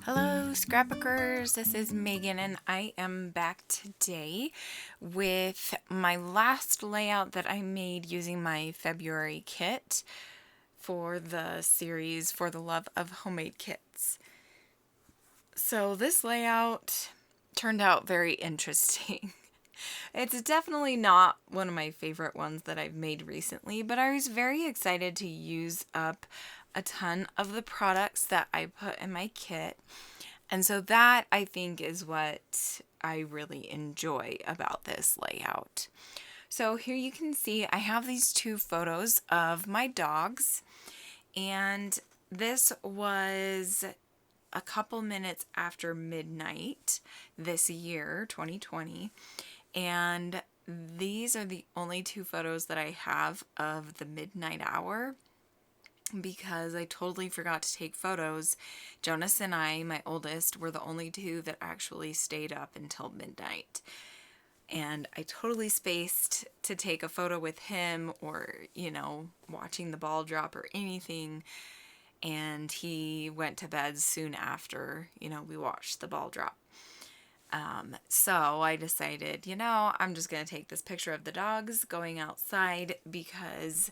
Hello, scrapbookers. This is Megan, and I am back today with my last layout that I made using my February kit for the series For the Love of Homemade Kits. So, this layout turned out very interesting. It's definitely not one of my favorite ones that I've made recently, but I was very excited to use up a ton of the products that I put in my kit. And so that I think is what I really enjoy about this layout. So here you can see I have these two photos of my dogs, and this was a couple minutes after midnight this year, 2020. And these are the only two photos that I have of the midnight hour because I totally forgot to take photos. Jonas and I, my oldest, were the only two that actually stayed up until midnight. And I totally spaced to take a photo with him or, watching the ball drop or anything. And he went to bed soon after, we watched the ball drop. So I decided, I'm just going to take this picture of the dogs going outside because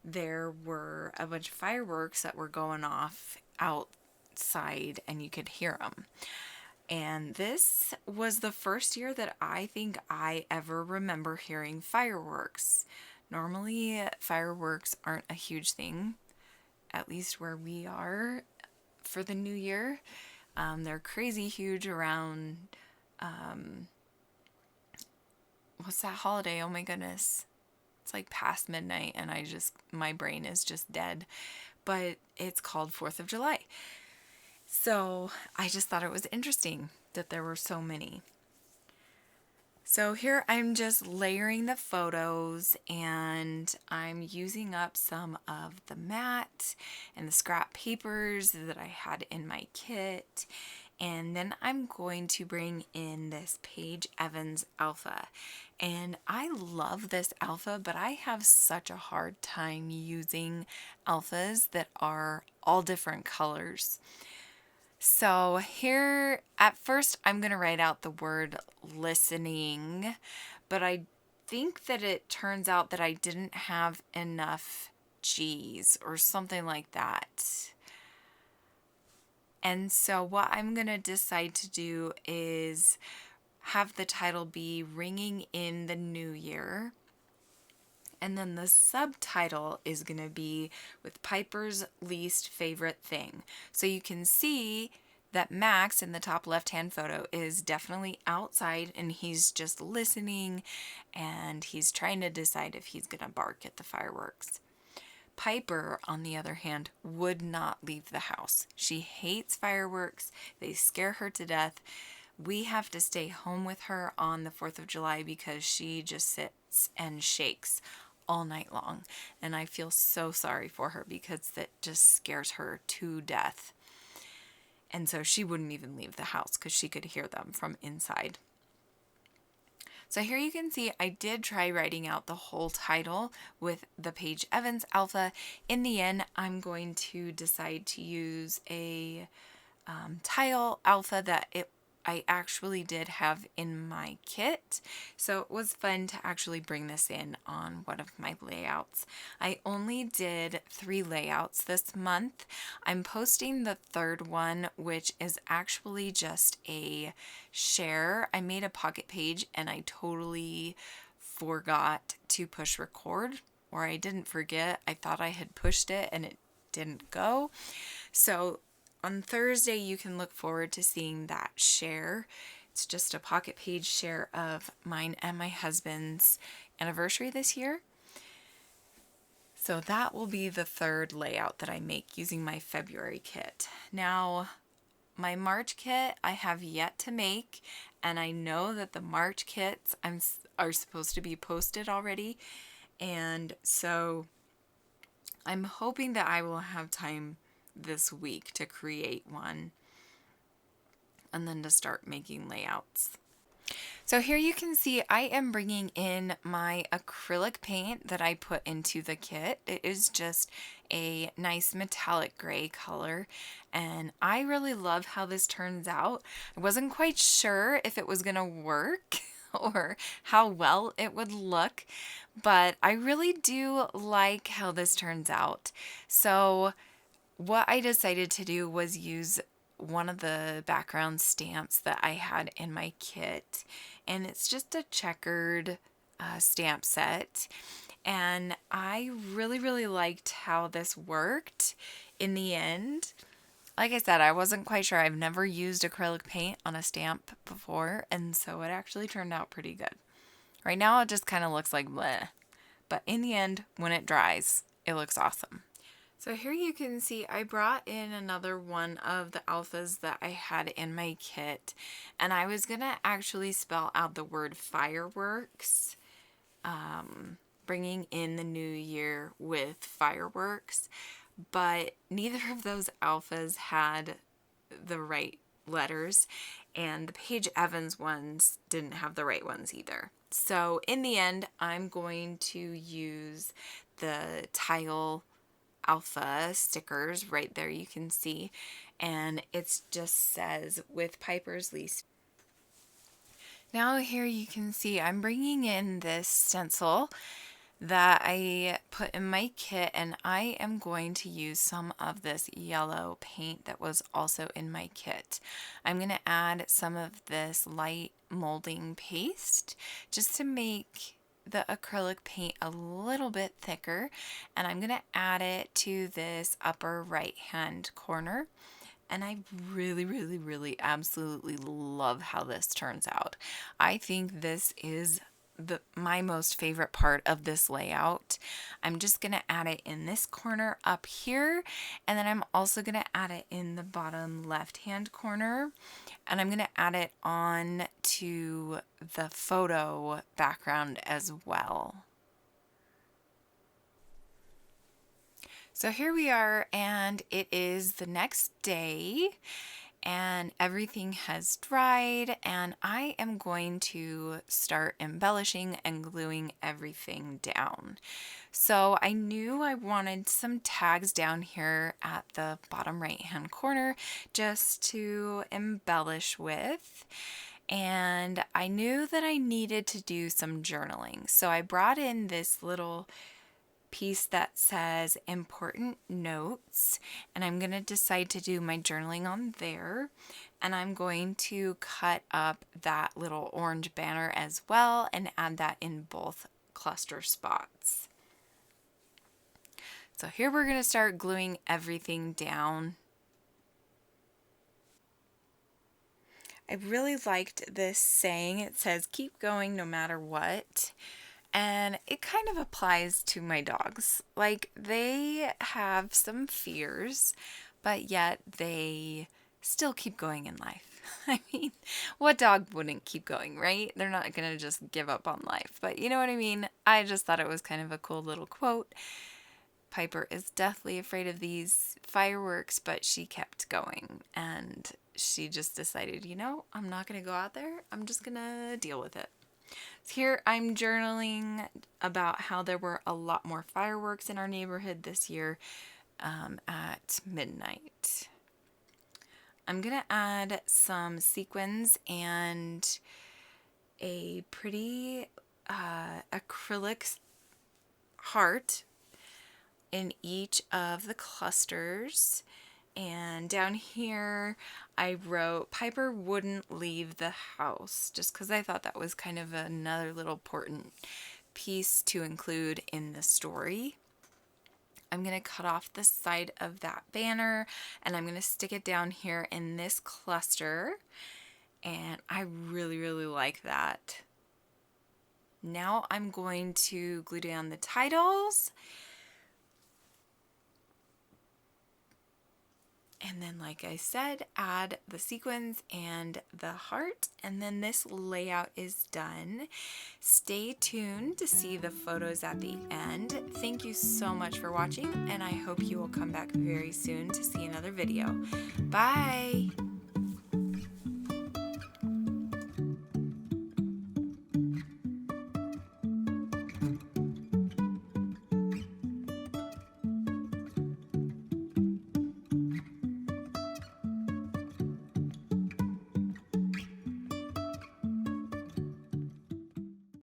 there were a bunch of fireworks that were going off outside and you could hear them. And this was the first year that I think I ever remember hearing fireworks. Normally, fireworks aren't a huge thing, at least where we are for the new year. They're crazy huge around, what's that holiday? Oh my goodness. It's like past midnight and my brain is just dead. But it's called 4th of July. So I just thought it was interesting that there were so many. So here I'm just layering the photos and I'm using up some of the mat and the scrap papers that I had in my kit. And then I'm going to bring in this Paige Evans Alpha. And I love this alpha, but I have such a hard time using alphas that are all different colors. So here, at first, I'm going to write out the word listening, but I think that it turns out that I didn't have enough G's or something like that. And so what I'm going to decide to do is have the title be Ringing in the New Year. And then the subtitle is going to be With Piper's Least Favorite Thing. So you can see that Max in the top left-hand photo is definitely outside and he's just listening and he's trying to decide if he's going to bark at the fireworks. Piper, on the other hand, would not leave the house. She hates fireworks. They scare her to death. We have to stay home with her on the 4th of July because she just sits and shakes all night long. And I feel so sorry for her because that just scares her to death. And so she wouldn't even leave the house because she could hear them from inside. So here you can see I did try writing out the whole title with the Paige Evans Alpha. In the end, I'm going to decide to use a tile alpha that I actually did have in my kit. So it was fun to actually bring this in on one of my layouts. I only did 3 layouts this month. I'm posting the third one, which is actually just a share. I made a pocket page and I totally forgot to push record, or I didn't forget. I thought I had pushed it and it didn't go. So on Thursday, you can look forward to seeing that share. It's just a pocket page share of mine and my husband's anniversary this year. So that will be the third layout that I make using my February kit. Now, my March kit I have yet to make, and I know that the March kits are supposed to be posted already. And so I'm hoping that I will have time this week to create one and then to start making layouts. So here you can see I am bringing in my acrylic paint that I put into the kit. It is just a nice metallic gray color, and I really love how this turns out. I wasn't quite sure if it was gonna work or how well it would look, but I really do like how this turns out. So what I decided to do was use one of the background stamps that I had in my kit, and it's just a checkered stamp set. And I really liked how this worked in the end. Like I said, I wasn't quite sure. I've never used acrylic paint on a stamp before, and so it actually turned out pretty good. Right now it just kind of looks like bleh, but in the end, when it dries, it looks awesome. So here you can see I brought in another one of the alphas that I had in my kit, and I was gonna actually spell out the word fireworks, bringing in the new year with fireworks, but neither of those alphas had the right letters, and the Paige Evans ones didn't have the right ones either. So in the end, I'm going to use the tile alpha stickers right there, you can see, and it just says with Piper's Lease. Now here you can see I'm bringing in this stencil that I put in my kit, and I am going to use some of this yellow paint that was also in my kit. I'm going to add some of this light molding paste just to make the acrylic paint a little bit thicker, and I'm going to add it to this upper right hand corner. And I really absolutely love how this turns out. I think this is my most favorite part of this layout. I'm just going to add it in this corner up here, and then I'm also going to add it in the bottom left hand corner, and I'm going to add it on to the photo background as well. So here we are, and it is the next day, and everything has dried, and I am going to start embellishing and gluing everything down. So I knew I wanted some tags down here at the bottom right hand corner just to embellish with, and I knew that I needed to do some journaling. So I brought in this little piece that says important notes, and I'm going to decide to do my journaling on there, and I'm going to cut up that little orange banner as well and add that in both cluster spots. So here we're going to start gluing everything down. I really liked this saying. It says keep going no matter what. And it kind of applies to my dogs. Like, they have some fears, but yet they still keep going in life. I mean, what dog wouldn't keep going, right? They're not going to just give up on life. But you know what I mean? I just thought it was kind of a cool little quote. Piper is deathly afraid of these fireworks, but she kept going. And she just decided, you know, I'm not going to go out there. I'm just going to deal with it. Here I'm journaling about how there were a lot more fireworks in our neighborhood this year at midnight. I'm going to add some sequins and a pretty acrylic heart in each of the clusters. And down here, I wrote, Piper wouldn't leave the house, just because I thought that was kind of another little important piece to include in the story. I'm going to cut off the side of that banner, and I'm going to stick it down here in this cluster. And I really like that. Now I'm going to glue down the titles. And then, like I said, add the sequins and the heart, and then this layout is done. Stay tuned to see the photos at the end. Thank you so much for watching, and I hope you will come back very soon to see another video. Bye!